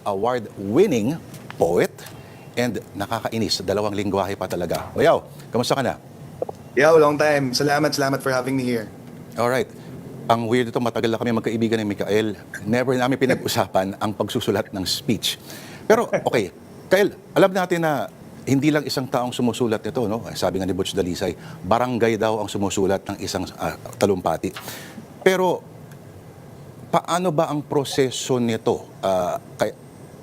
award-winning poet and nakakainis, dalawang lingwahe pa talaga. Bayaw, kamusta ka na? Yeah, long time. Salamat for having me here. Alright. Ang weird ito, matagal na kami magkaibigan ni Mikael. Never namin pinag-usapan ang pagsusulat ng speech. Pero, okay, Kael, alam natin na hindi lang isang taong sumusulat nito, no? Sabi nga ni Butch Dalisay, barangay daw ang sumusulat ng isang talumpati. Pero, paano ba ang proseso nito?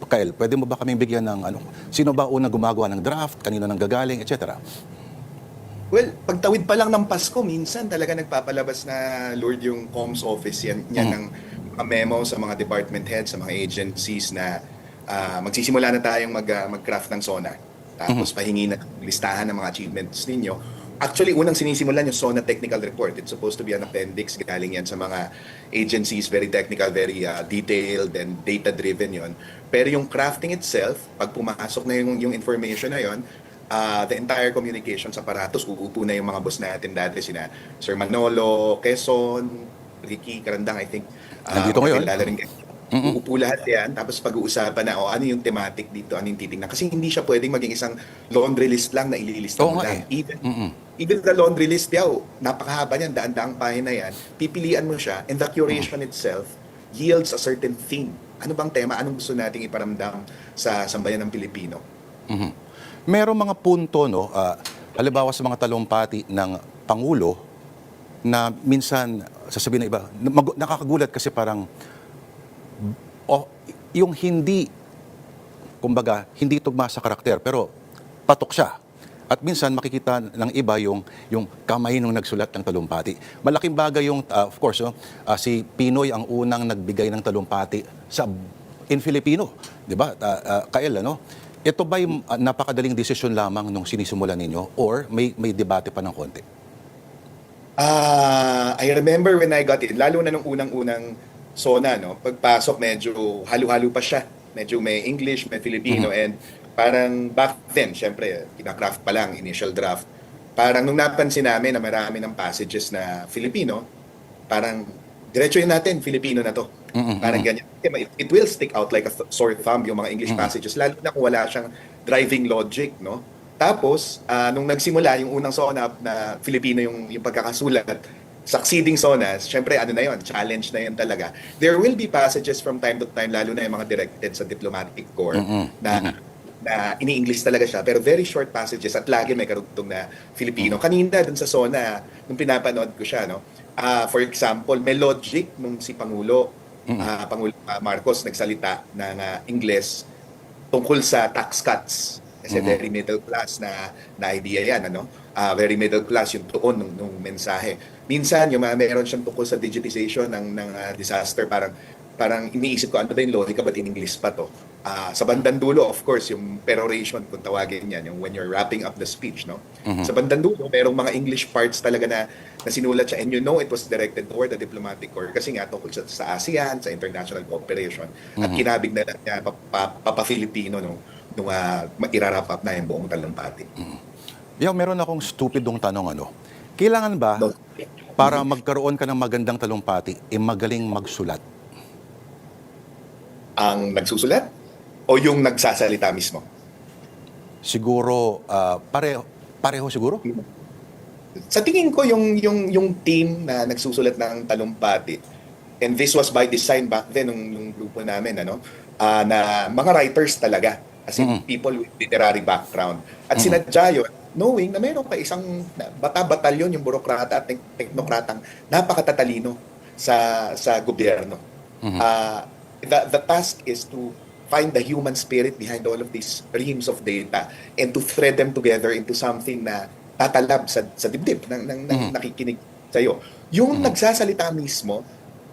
Kael, pwede mo ba kaming bigyan ng sino ba unang gumagawa ng draft, kanino nang gagaling, etc.? Well, pagtawid pa lang ng Pasko, minsan talaga nagpapalabas na Lord yung comms office yan ng mga memo sa mga department heads, sa mga agencies na magsisimula na tayong mag-craft ng SONA. Tapos pahingi na listahan ng mga achievements ninyo. Actually, unang sinisimulan yung SONA technical report. It's supposed to be an appendix. Galing yan sa mga agencies, very technical, very detailed and data-driven yon. Pero yung crafting itself, pag pumasok na yung information na yon, the entire communications apparatus, uupo na yung mga boss natin dati, sina Sir Manolo, Quezon, Ricky Karandang, I think. Nandito ngayon. Uupo lahat yan, tapos pag-uusapan na ano yung thematic dito, ano yung titignan. Kasi hindi siya pwedeng maging isang laundry list lang na ililista mo lang. Even the laundry list, napakahaba niyan, daan-daang pahina yan, pipilian mo siya, and the curation itself yields a certain theme. Ano bang tema? Anong gusto nating iparamdam sa sambayan ng Pilipino? Merong mga punto, no, halimbawa sa mga talumpati ng Pangulo, na minsan, sasabihin na iba, nakakagulat kasi parang, yung hindi, kumbaga, hindi tugma sa karakter, pero patok siya. At minsan makikita ng iba yung kamay nung nagsulat ng talumpati. Malaking bagay yung, of course, no, si Pinoy ang unang nagbigay ng talumpati in Filipino. Di ba? Kael, ano? Ito ba yung napakadaling desisyon lamang nung sinisimulan ninyo or may debate pa ng konti? I remember when I got in, lalo na nung unang-unang SONA, no? Pagpasok, medyo halo-halo pa siya. Medyo may English, may Filipino, and parang back then, syempre, kina-craft pa lang, initial draft. Parang nung napansin namin na marami ng passages na Filipino, parang diretso yun natin, Filipino na to. Parang ganyan. It will stick out like a sore thumb yung mga English passages, lalo na kung wala siyang driving logic, no? Tapos, nung nagsimula, yung unang SONA na Filipino yung pagkakasulat, succeeding SONAs, syempre ano na yun, challenge na yun talaga. There will be passages from time to time, lalo na yung mga directed sa diplomatic corps, na ini-English talaga siya, pero very short passages at lagi may karugtong na Filipino. Kanina dun sa SONA, nung pinapanood ko siya, no, for example, may logic nung si Pangulo Marcos nagsalita ng Ingles tungkol sa tax cuts. Kasi very middle class na idea yan, ano? Very middle class yung tuon ng mensahe. Minsan, yung meron siyang tungkol sa digitization ng disaster, parang iniisip ko, ano ba yung logic, ba't in English pa to? Sa bandang dulo, of course, yung peroration, kung tawagin yan, yung when you're wrapping up the speech, no? Sa bandang dulo, merong mga English parts talaga na sinulat siya, and you know it was directed toward the diplomatic corps kasi nga tungkol sa ASEAN, sa international cooperation, at kinabig na lang niya papa-Filipino nung i-wrap up na yung buong talumpati. Meron akong stupidong tanong, ano? Kailangan ba, para magkaroon ka ng magandang talumpati, magaling magsulat? Ang nagsusulat o yung nagsasalita mismo? Siguro, pareho siguro? Sa tingin ko, yung team na nagsusulat ng talumpati, and this was by design back then nung grupo namin, na mga writers talaga. As in, people with literary background. At sinadya yun, knowing na mayroon pa isang bata-batalyon yung burokrata at teknokratang napakatatalino sa gobyerno. The task is to find the human spirit behind all of these reams of data and to thread them together into something na tatalab sa dibdib ng nakikinig sa'yo. Yung nagsasalita mismo,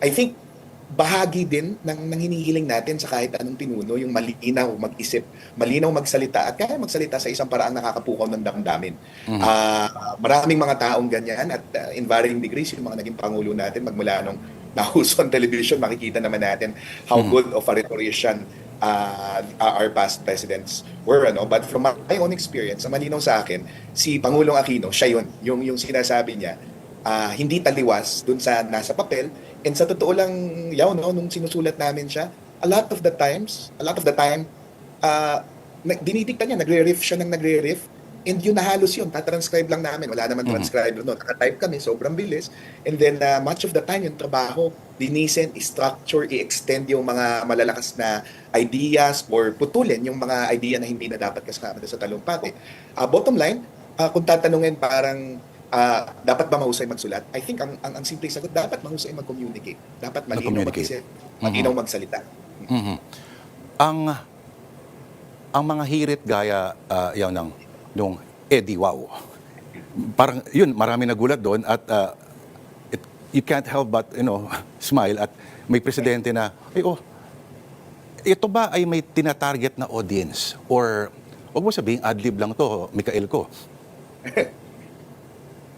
I think, bahagi din ng hinihiling natin sa kahit anong pinuno, yung malinaw mag-isip, malinaw magsalita, at kaya magsalita sa isang paraang nakakapukaw ng damdamin. Maraming mga taong ganyan at in varying degrees, yung mga naging pangulo natin, magmula nung nahuso on television, makikita naman natin how good of a rhetorician our past presidents were. But from my own experience, ang malinaw sa akin, si Pangulong Aquino, siya yun, yung sinasabi niya, hindi taliwas dun sa nasa papel. And sa totoo lang, nung sinusulat namin siya, a lot of the time, dinidikta niya, nagre-riff siya ng nagre-riff, and yun na halos yun, tatranscribe lang namin. Wala naman transcriber noon. Naka-type kami, sobrang bilis. And then, much of the time, yung trabaho, linisin, i-structure, i-extend yung mga malalakas na ideas or putulin yung mga idea na hindi na dapat kasama sa talumpati. Bottom line, kung tatanungin parang dapat ba mahusay magsulat? I think ang simpleng sagot, dapat mahusay mag-communicate. Dapat malinaw mag-isip, malinaw magsalita. Ang mga hirit gaya yaw nung Eddie Wow. Parang yun, marami nagulat doon at you can't help but smile at may presidente na ito ba ay may tina-target na audience or wag mo sabihin adlib lang to, Mikael ko.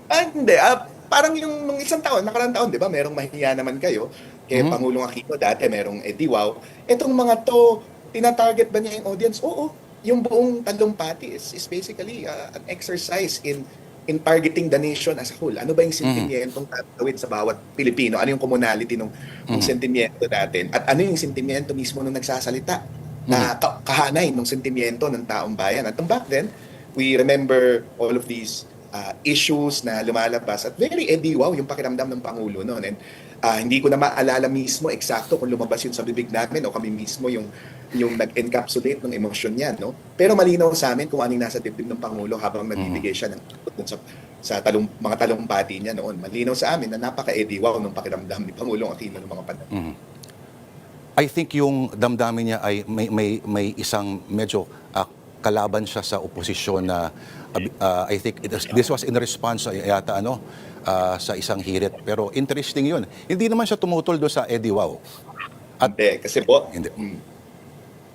Hindi. Parang yung nung isang taon, nakarang taon, di ba, merong mahihiya naman kayo. Kay Pangulong Aquino dati, merong Eddie Wow. Etong mga to, tina-target ba niya yung audience? Oo. Yung buong talumpati is basically an exercise in targeting the nation as a whole. Ano ba yung sentimientong tatawid sa bawat Pilipino? Ano yung commonality ng sentimiento natin? At ano yung sentimiento mismo nung nagsasalita? Na kahanay ng sentimiento ng taong bayan. At back then, we remember all of these issues na lumalabas. At very Eddie Wow yung pakiramdam ng Pangulo noon. And hindi ko na maalala mismo eksakto kung lumabas yun sa bibig namin o kami mismo yung nag-encapsulate ng emosyon niya, no? Pero malinaw sa amin kung anong nasa dibdib ng Pangulo habang nagbibigay siya ng sa mga talumpati niya noon. Malinaw sa amin na napaka-Eddie Wow ng pakiramdam ni Pangulong Aquino ng mga panahon. I think yung damdamin niya ay may isang medyo kalaban siya sa oposisyon na I think this was in response yata sa isang hirit. Pero interesting yun. Hindi naman siya tumutol doon sa Eddie Wow. Hindi, kasi po, Hindi.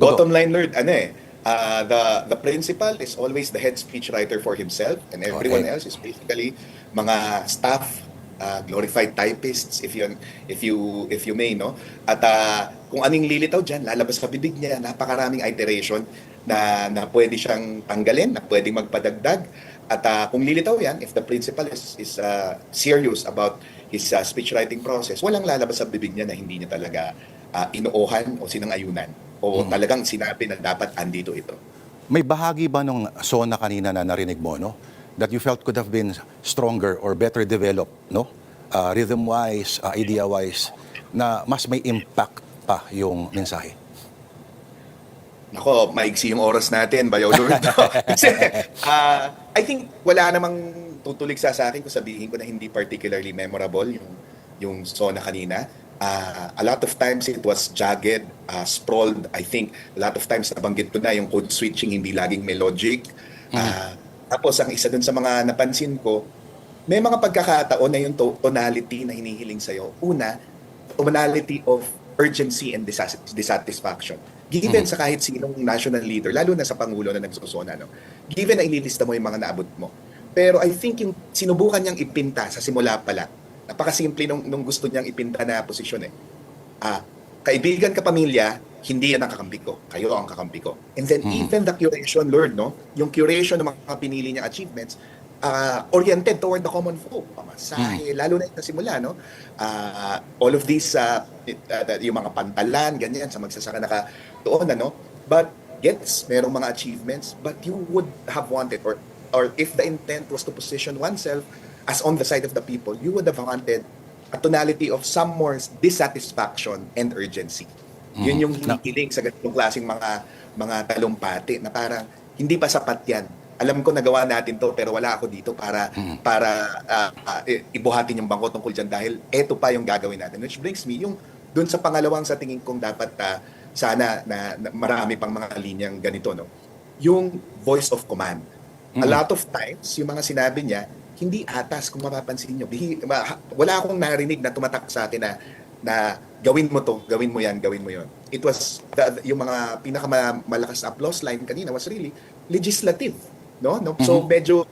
Bottom line, Lord, the principal is always the head speechwriter for himself, and everyone else is basically mga staff, glorified typists, if you may, no? At kung anong lilitaw diyan, lalabas sa bibig niya, napakaraming iteration na pwede siyang tanggalin, na pwedeng magpadagdag. At kung lilitaw yan, if the principal is serious about his speechwriting process, walang lalabas sa bibig niya na hindi niya talaga inuohan o sinang-ayunan o talagang sinabi na dapat andito ito. May bahagi ba nung SONA kanina na narinig mo, no? That you felt could have been stronger or better developed, no? Rhythm-wise, idea-wise, na mas may impact pa yung mensahe? Nako, maigsi yung oras natin, Bayaw Lord. Kasi, I think wala namang tutulig sa akin kung sabihin ko na hindi particularly memorable yung SONA kanina. A lot of times it was jagged, sprawled. I think a lot of times nabanggit ko na yung code switching, hindi laging may logic. Tapos ang isa dun sa mga napansin ko, may mga pagkakataon na yung tonality na hinihiling sa'yo. Una, tonality of urgency and dissatisfaction. Given sa kahit sinong national leader, lalo na sa Pangulo na nagsusona, no? Given na ililista mo yung mga naabot mo. Pero I think yung sinubukan niyang ipinta sa simula pala, napakasimple nung gusto niyang ipinta na posisyon eh. Kaibigan ka pamilya, hindi yan ang kakampi ko. Kayo ang kakampi ko. And then even the curation, Lord, no? Yung curation ng mga pinili niyang achievements, oriented toward the common folk. Pamasahe, lalo na yung simula, no? All of these, yung mga pantalan, ganyan, sa magsasaka nakatuon, ano? But, yes, merong mga achievements, but you would have wanted, or if the intent was to position oneself as on the side of the people, you would have wanted a tonality of some more dissatisfaction and urgency. Yun yung hinihiling sa ganitong klaseng mga talumpati na parang hindi pa sapat yan. Alam ko nagawa natin to pero wala ako dito para ibuhatin yung bangko tungkol dyan dahil eto pa yung gagawin natin. Which brings me yung dun sa pangalawang sa tingin kong dapat sana na marami pang mga linyang ganito, no? Yung voice of command. A lot of times, yung mga sinabi niya, hindi atas kung mapapansin nyo. Wala akong narinig na tumatak sa akin na gawin mo to, gawin mo yan, gawin mo yon. It was, yung mga pinakamalakas na applause line kanina was really legislative. No? So medyo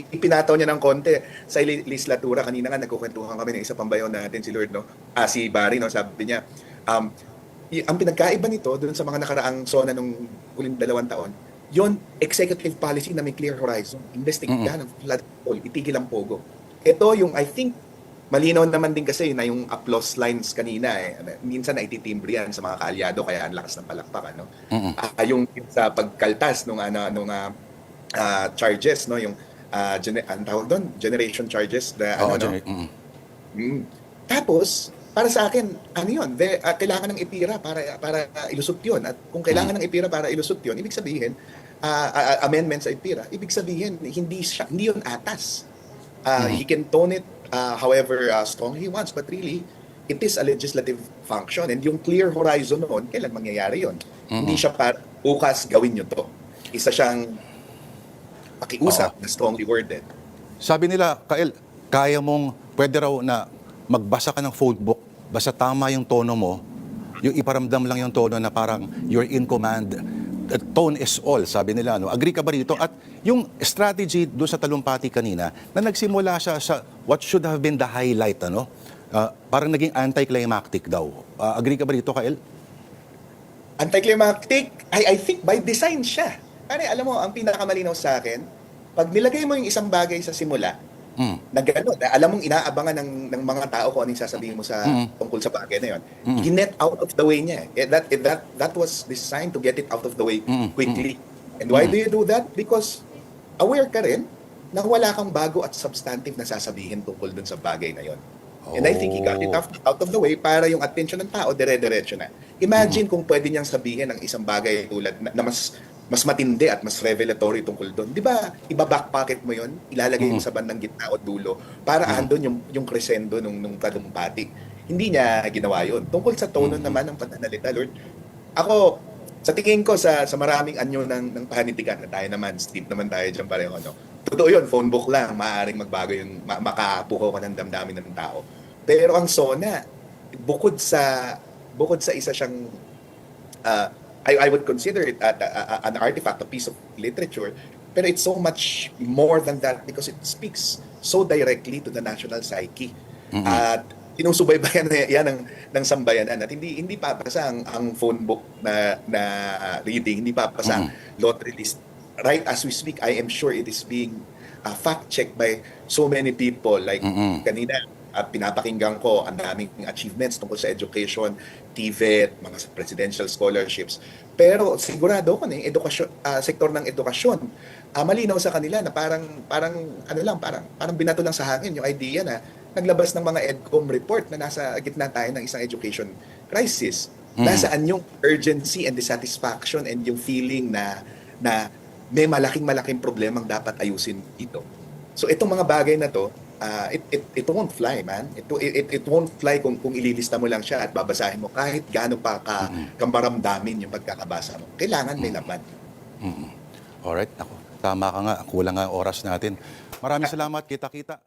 ipinataw niya ng konti sa legislatura. Kanina nga nagkukwentuhan kami ng isa pang bayaw natin, si Lord, no? Si Barry, no? Sabi niya, ang pinagkaiba nito doon sa mga nakaraang SONA nung huling 2 taon, yon executive policy na may clear horizon. Investigahan ng flood control, itigil ang pogo. Ito yung I think malinaw naman din kasi na yung applause lines kanina minsan naititimbre yan sa mga kaalyado kaya ang lakas ng palakpakan, no? Yung sa pagkaltas charges, no, yung ang tawag doon, generation charges na Oo, no. Tapos para sa akin ano yun, kailangan ng IPIRA para ilusot yun, at kung kailangan ng IPIRA para ilusot yun, ibig sabihin amendment sa IPIRA, ibig sabihin hindi yun atas. He can tone it however strongly he wants, but really it is a legislative function, and yung clear horizon noon, kailan mangyayari yun? Hindi siya para bukas gawin nyo to. Isa siyang pakiusap na strongly worded. Sabi nila, Kael, pwede raw na magbasa ka ng phone book, basta tama yung tono mo, yung iparamdam lang yung tono na parang you're in command. The tone is all, sabi nila. No? Agree ka ba rito? At yung strategy doon sa talumpati kanina, na nagsimula siya sa what should have been the highlight, parang naging anticlimactic daw. Agree ka ba rito, Kael? Anticlimactic, I think by design siya. Alam mo, ang pinakamalinaw sa akin, pag nilagay mo yung isang bagay sa simula, na gano'n, alam mong inaabangan ng mga tao kung ano yung sasabihin mo tungkol sa bagay na yun. Ginet out of the way niya. That was designed to get it out of the way quickly. And why do you do that? Because aware ka rin na wala kang bago at substantive na sasabihin tungkol dun sa bagay na yun. And I think he got it out of the way para yung attention ng tao dire-diretso na. Imagine kung pwede niyang sabihin ang isang bagay tulad na mas matindi at mas revelatory tungkol doon. Di ba, iba-back pocket mo yon, ilalagay mo sa bandang gitna o dulo para andun yung crescendo nung talumpati. Hindi niya ginawa yon. Tungkol sa tono naman ng pananalita, Lord, ako, sa tingin ko sa maraming anyo ng panindigan na tayo naman, Steve naman tayo dyan pareho, no? Totoo yun, phone book lang, maaaring magbago yung makapukaw ka ng damdamin ng tao. Pero ang SONA, bukod sa isa siyang I would consider it an artifact, a piece of literature, pero it's so much more than that because it speaks so directly to the national psyche. At sinusubaybayan yan ng sambayanan, at hindi papasa ang phone book na reading, hindi papasa ang lottery list. Right as we speak, I am sure it is being fact-checked by so many people. Like kanina, pinapakinggan ko ang daming achievements tungkol sa education, TVET, mga presidential scholarships. Pero sigurado ko na yung sektor ng edukasyon, malinaw sa kanila na parang binato lang sa hangin yung idea na naglabas ng mga EDCOM report na nasa gitna tayo ng isang education crisis. Nasaan yung urgency and dissatisfaction and yung feeling na may malaking problemang dapat ayusin dito. So itong mga bagay na to, it won't fly, man. It won't fly kung ililista mo lang siya at babasahin mo kahit gaano pa kamaramdamin yung pagkakabasa mo. Kailangan may laman. Alright, ako, tama ka nga. Kulang nga oras natin. Maraming salamat. Kita-kita.